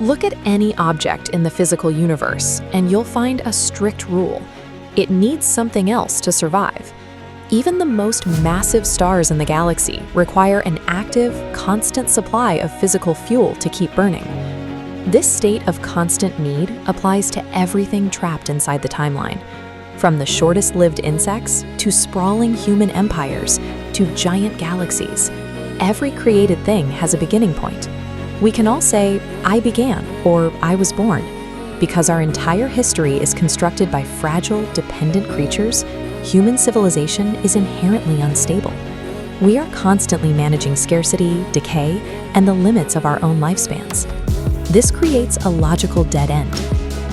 Look at any object in the physical universe, and you'll find a strict rule. It needs something else to survive. Even the most massive stars in the galaxy require an active, constant supply of physical fuel to keep burning. This state of constant need applies to everything trapped inside the timeline. From the shortest-lived insects to sprawling human empires to giant galaxies, every created thing has a beginning point. We can all say, "I began," or "I was born." Because our entire history is constructed by fragile, dependent creatures, human civilization is inherently unstable. We are constantly managing scarcity, decay, and the limits of our own lifespans. This creates a logical dead end.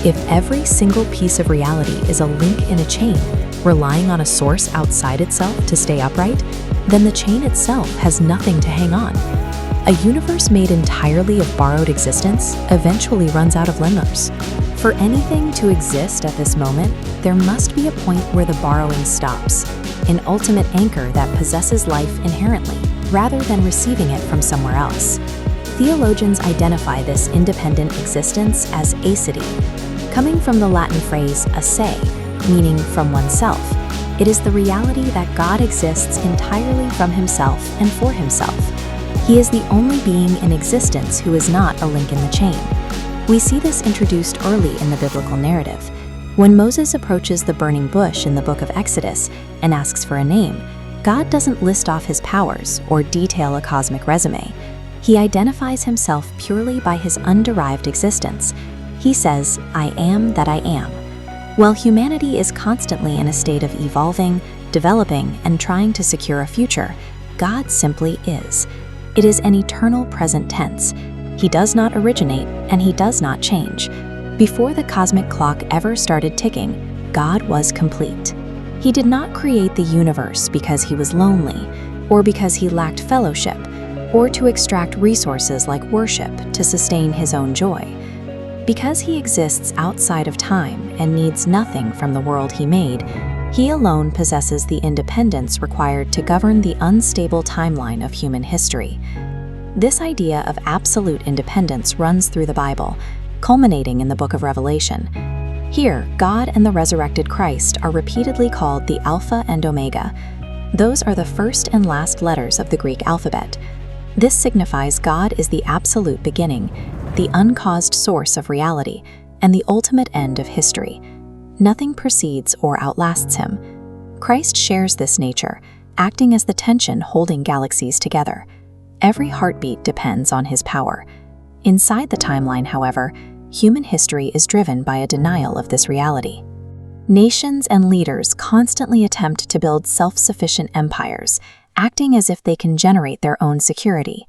If every single piece of reality is a link in a chain, relying on a source outside itself to stay upright, then the chain itself has nothing to hang on. A universe made entirely of borrowed existence eventually runs out of lemurs. For anything to exist at this moment, there must be a point where the borrowing stops, an ultimate anchor that possesses life inherently, rather than receiving it from somewhere else. Theologians identify this independent existence as asiety, coming from the Latin phrase ase, meaning from oneself. It is the reality that God exists entirely from himself and for himself. He is the only being in existence who is not a link in the chain. We see this introduced early in the biblical narrative. When Moses approaches the burning bush in the book of Exodus and asks for a name, God doesn't list off his powers or detail a cosmic resume. He identifies himself purely by his underived existence. He says, "I am that I am." While humanity is constantly in a state of evolving, developing, and trying to secure a future, God simply is. It is an eternal present tense. He does not originate, and he does not change. Before the cosmic clock ever started ticking, God was complete. He did not create the universe because he was lonely, or because he lacked fellowship, or to extract resources like worship to sustain his own joy. Because he exists outside of time and needs nothing from the world he made, he alone possesses the independence required to govern the unstable timeline of human history. This idea of absolute independence runs through the Bible, culminating in the book of Revelation. Here, God and the resurrected Christ are repeatedly called the Alpha and Omega. Those are the first and last letters of the Greek alphabet. This signifies God is the absolute beginning, the uncaused source of reality, and the ultimate end of history. Nothing precedes or outlasts him. Christ shares this nature, acting as the tension holding galaxies together. Every heartbeat depends on his power. Inside the timeline, however, human history is driven by a denial of this reality. Nations and leaders constantly attempt to build self-sufficient empires, acting as if they can generate their own security.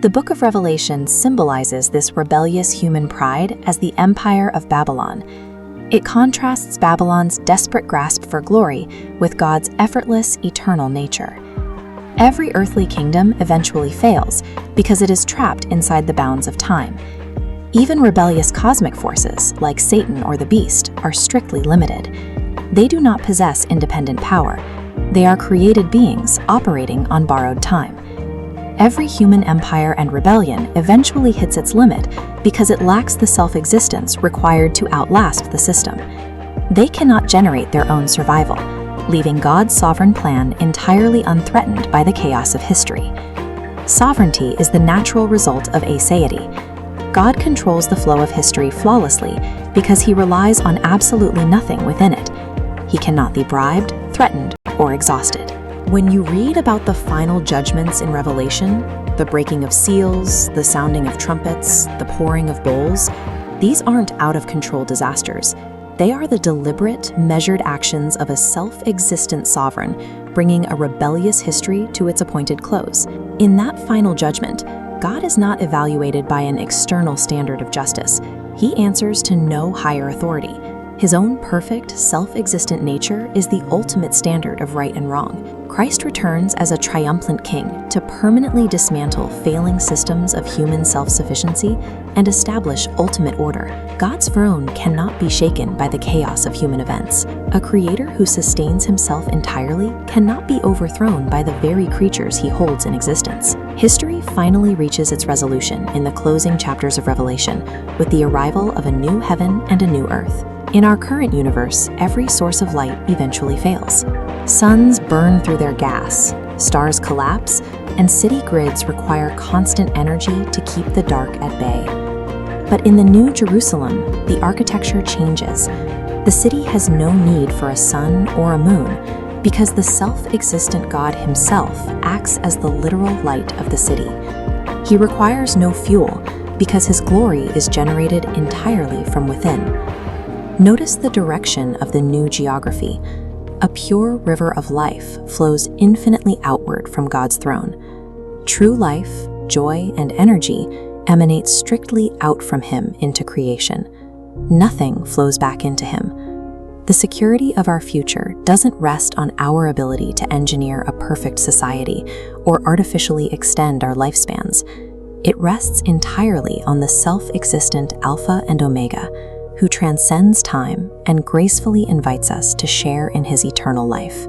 The book of Revelation symbolizes this rebellious human pride as the Empire of Babylon. It contrasts Babylon's desperate grasp for glory with God's effortless, eternal nature. Every earthly kingdom eventually fails because it is trapped inside the bounds of time. Even rebellious cosmic forces, like Satan or the Beast, are strictly limited. They do not possess independent power. They are created beings operating on borrowed time. Every human empire and rebellion eventually hits its limit because it lacks the self-existence required to outlast the system. They cannot generate their own survival, leaving God's sovereign plan entirely unthreatened by the chaos of history. Sovereignty is the natural result of asiety. God controls the flow of history flawlessly because he relies on absolutely nothing within it. He cannot be bribed, threatened, or exhausted. When you read about the final judgments in Revelation, the breaking of seals, the sounding of trumpets, the pouring of bowls, these aren't out-of-control disasters. They are the deliberate, measured actions of a self-existent sovereign, bringing a rebellious history to its appointed close. In that final judgment, God is not evaluated by an external standard of justice. He answers to no higher authority. His own perfect, self-existent nature is the ultimate standard of right and wrong. Christ returns as a triumphant king to permanently dismantle failing systems of human self-sufficiency and establish ultimate order. God's throne cannot be shaken by the chaos of human events. A creator who sustains himself entirely cannot be overthrown by the very creatures he holds in existence. History finally reaches its resolution in the closing chapters of Revelation with the arrival of a new heaven and a new earth. In our current universe, every source of light eventually fails. Suns burn through their gas, stars collapse, and city grids require constant energy to keep the dark at bay. But in the New Jerusalem, the architecture changes. The city has no need for a sun or a moon because the self-existent God himself acts as the literal light of the city. He requires no fuel because his glory is generated entirely from within. Notice the direction of the new geography. A pure river of life flows infinitely outward from God's throne. True life, joy, and energy emanate strictly out from him into creation. Nothing flows back into him. The security of our future doesn't rest on our ability to engineer a perfect society or artificially extend our lifespans. It rests entirely on the self-existent Alpha and Omega, who transcends time and gracefully invites us to share in his eternal life.